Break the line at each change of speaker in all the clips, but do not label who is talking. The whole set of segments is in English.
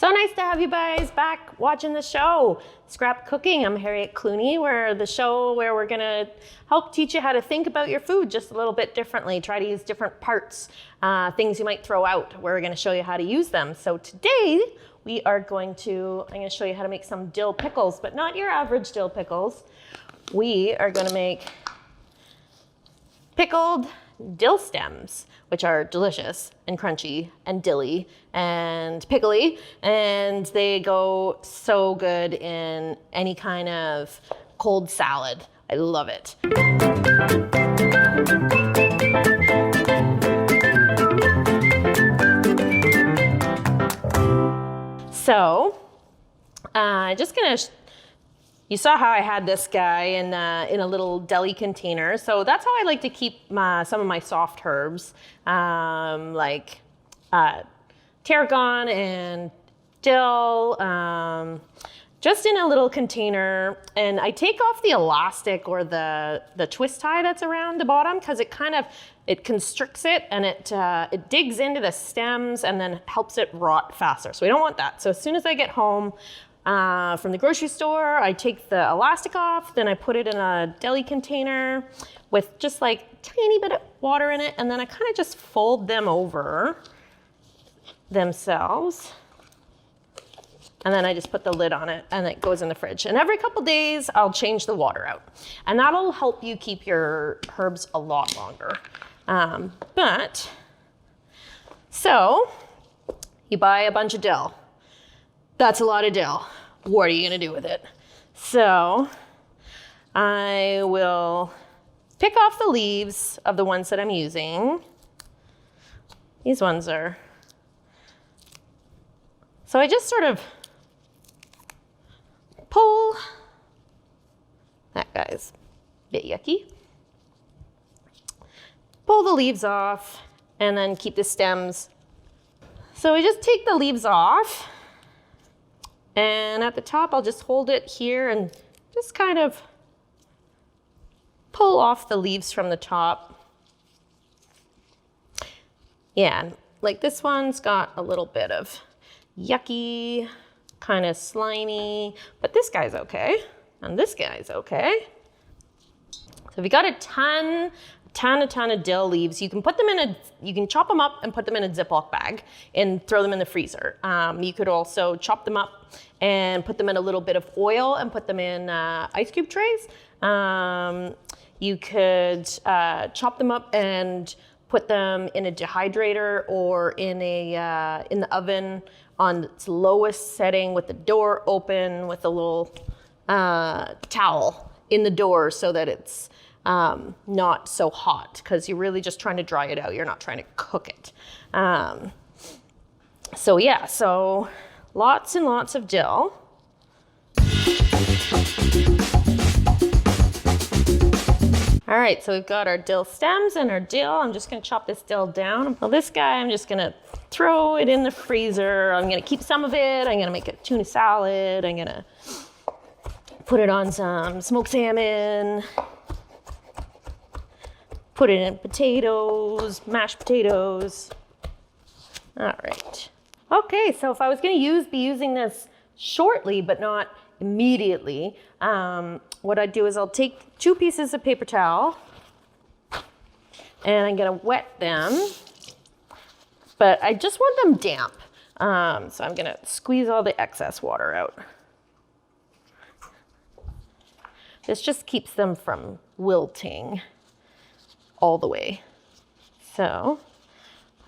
So nice to have you guys back watching the show, Scrap Cooking. I'm Harriet Clooney. We're the show where we're gonna help teach you how to think about your food just a little bit differently. Try to use different parts, things you might throw out. We're gonna show you how to use them. So today I'm gonna show you how to make some dill pickles, but not your average dill pickles. We are gonna make pickled dill stems, which are delicious and crunchy and dilly and pickly, and they go so good in any kind of cold salad. I love it. So, you saw how I had this guy in a little deli container. So that's how I like to keep some of my soft herbs, like tarragon and dill, just in a little container. And I take off the elastic or the twist tie that's around the bottom, because it constricts it, and it digs into the stems and then helps it rot faster. So we don't want that. So as soon as I get home, from the grocery store, I take the elastic off, then I put it in a deli container with just like a tiny bit of water in it, and then I kind of just fold them over themselves. And then I just put the lid on it and it goes in the fridge. And every couple days I'll change the water out. And that'll help you keep your herbs a lot longer. So you buy a bunch of dill. That's a lot of dill. What are you gonna do with it? So I will pick off the leaves of the ones that I'm using. These ones are, so I just sort of pull, that guy's a bit yucky. Pull the leaves off and then keep the stems. So I just take the leaves off, and at the top, I'll just hold it here and just kind of pull off the leaves from the top. Yeah, like this one's got a little bit of yucky, kind of slimy, but this guy's okay, and this guy's okay. So if you got a ton of dill leaves, you can chop them up and put them in a Ziploc bag and throw them in the freezer. You could also chop them up and put them in a little bit of oil and put them in ice cube trays. You could chop them up and put them in a dehydrator or in the oven on its lowest setting with the door open with a little towel in the door so that it's not so hot, because you're really just trying to dry it out. You're not trying to cook it. So yeah, so lots and lots of dill. All right, so we've got our dill stems and our dill. I'm just gonna chop this dill down. Well, this guy, I'm just gonna throw it in the freezer. I'm gonna keep some of it. I'm gonna make a tuna salad. I'm gonna put it on some smoked salmon. Put it in potatoes, mashed potatoes. All right. Okay, so if I was gonna be using this shortly, but not immediately, what I'd do is I'll take 2 pieces of paper towel and I'm gonna wet them, but I just want them damp. So I'm gonna squeeze all the excess water out. This just keeps them from wilting all the way. So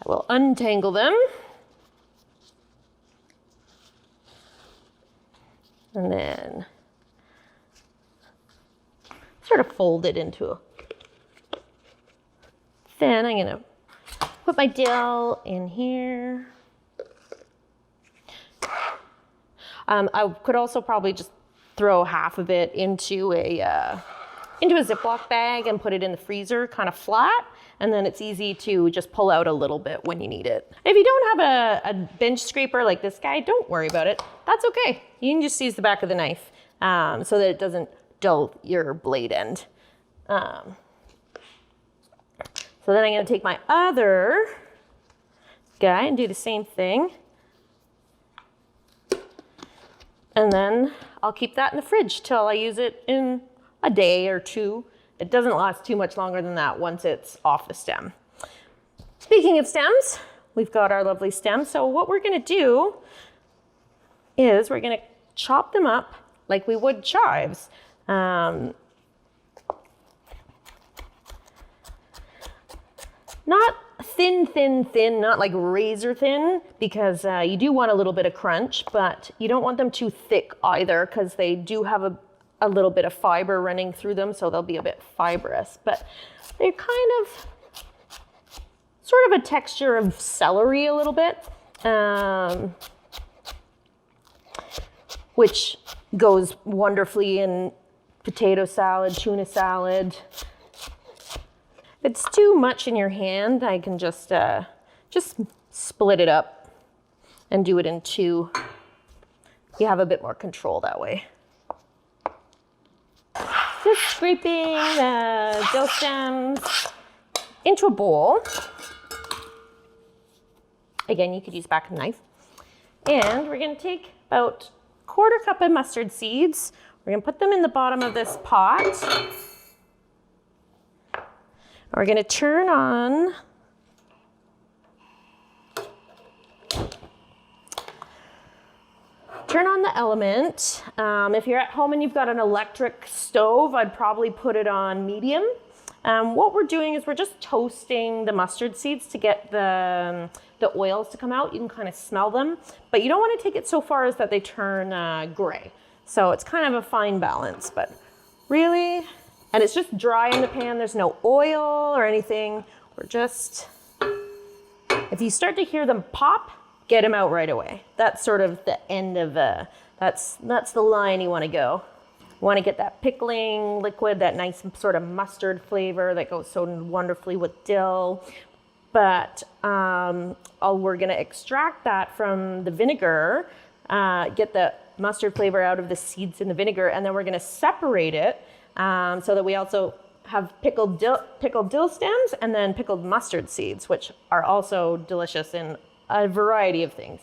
I will untangle them. And then sort of fold it into Then I'm gonna put my dill in here. I could also probably just throw half of it into a Ziploc bag and put it in the freezer kind of flat, and then it's easy to just pull out a little bit when you need it. If you don't have a bench scraper like this guy, don't worry about it. That's okay. You can just use the back of the knife so that it doesn't dull your blade end. So then I'm gonna take my other guy and do the same thing. And then I'll keep that in the fridge till I use it in a day or two. It doesn't last too much longer than that once it's off the stem. Speaking of stems, we've got our lovely stems. So what we're gonna do is we're gonna chop them up like we would chives. Not thin, not like razor thin, because you do want a little bit of crunch, but you don't want them too thick either, because they do have a little bit of fiber running through them, so they'll be a bit fibrous. But they're kind of sort of a texture of celery a little bit, which goes wonderfully in potato salad, tuna salad. If it's too much in your hand, I can just split it up and do it in two. You have a bit more control that way. Just scraping the dill stems into a bowl. Again, you could use back of the knife. And we're gonna take about a quarter cup of mustard seeds. We're gonna put them in the bottom of this pot. We're gonna turn on the element. If you're at home and you've got an electric stove, I'd probably put it on medium. What we're doing is we're just toasting the mustard seeds to get the oils to come out. You can kind of smell them, but you don't want to take it so far as that they turn gray. So it's kind of a fine balance, but really, and it's just dry in the pan. There's no oil or anything. We're just, if you start to hear them pop, get them out right away. That's sort of the end of that's the line you want to go. You want to get that pickling liquid, that nice sort of mustard flavor that goes so wonderfully with dill. But we're going to extract that from the vinegar, get the mustard flavor out of the seeds in the vinegar, and then we're going to separate it so that we also have pickled dill stems and then pickled mustard seeds, which are also delicious in a variety of things.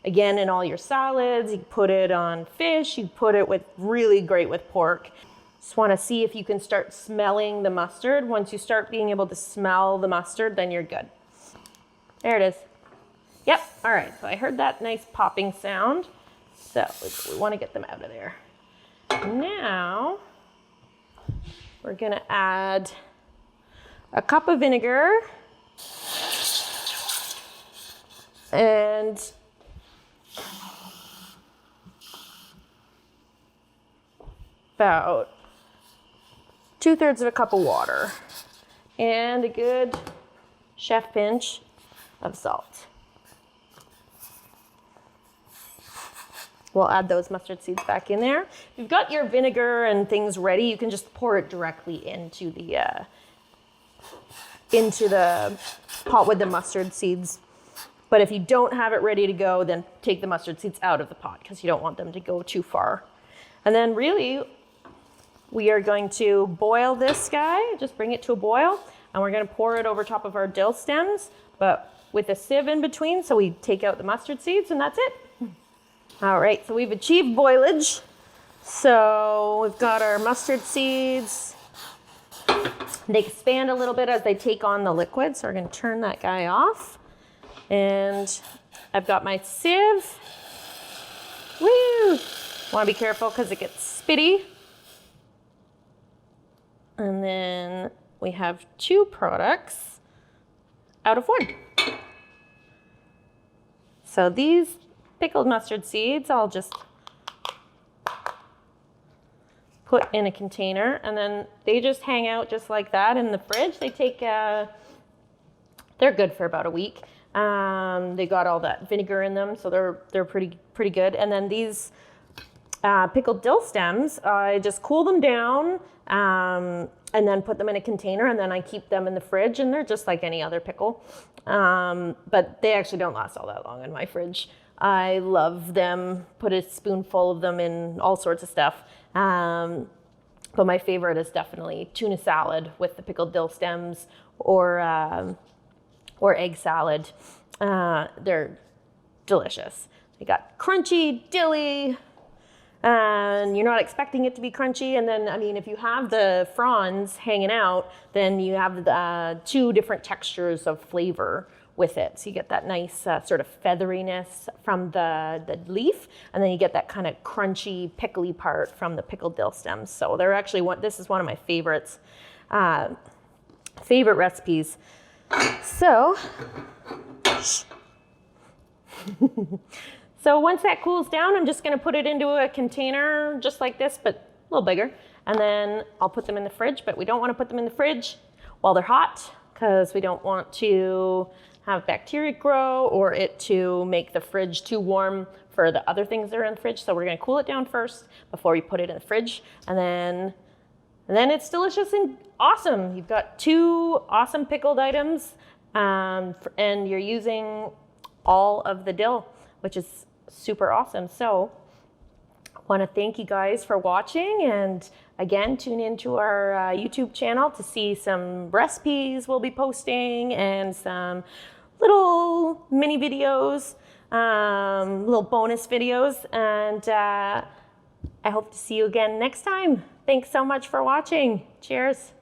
Again, in all your salads, you put it on fish, you put it with really great with pork. Just want to see if you can start smelling the mustard. Once you start being able to smell the mustard, then you're good. There it is. Yep, all right, so I heard that nice popping sound. So we want to get them out of there. Now, we're gonna add a cup of vinegar and about 2/3 of a cup of water and a good chef pinch of salt. We'll add those mustard seeds back in there. If you've got your vinegar and things ready, you can just pour it directly into the pot with the mustard seeds. But if you don't have it ready to go, then take the mustard seeds out of the pot because you don't want them to go too far. And then really, we are going to boil this guy, just bring it to a boil, and we're gonna pour it over top of our dill stems, but with a sieve in between, so we take out the mustard seeds, and that's it. All right, so we've achieved boilage. So we've got our mustard seeds. They expand a little bit as they take on the liquid, so we're gonna turn that guy off. And I've got my sieve. Woo! Wanna be careful because it gets spitty. And then we have 2 products out of 1. So these pickled mustard seeds, I'll just put in a container, and then they just hang out just like that in the fridge. They take, they're good for about a week. They got all that vinegar in them, so they're pretty good. And then these pickled dill stems, I just cool them down and then put them in a container, and then I keep them in the fridge, and they're just like any other pickle. But they actually don't last all that long in my fridge. I love them, put a spoonful of them in all sorts of stuff. But my favorite is definitely tuna salad with the pickled dill stems, or egg salad. They're delicious. You got crunchy, dilly, and you're not expecting it to be crunchy. And then, I mean, if you have the fronds hanging out, then you have the 2 different textures of flavor with it. So you get that nice sort of featheriness from the leaf, and then you get that kind of crunchy, pickly part from the pickled dill stems. So they're actually this is one of my favorites, favorite recipes. So, so once that cools down, I'm just gonna put it into a container just like this, but a little bigger. And then I'll put them in the fridge, but we don't wanna put them in the fridge while they're hot, because we don't want to have bacteria grow or it to make the fridge too warm for the other things that are in the fridge. So we're gonna cool it down first before we put it in the fridge. And then it's delicious and awesome. You've got 2 awesome pickled items, and you're using all of the dill, which is super awesome. So I wanna thank you guys for watching, and again, tune into our YouTube channel to see some recipes we'll be posting and some little mini videos, little bonus videos, and I hope to see you again next time. Thanks so much for watching. Cheers.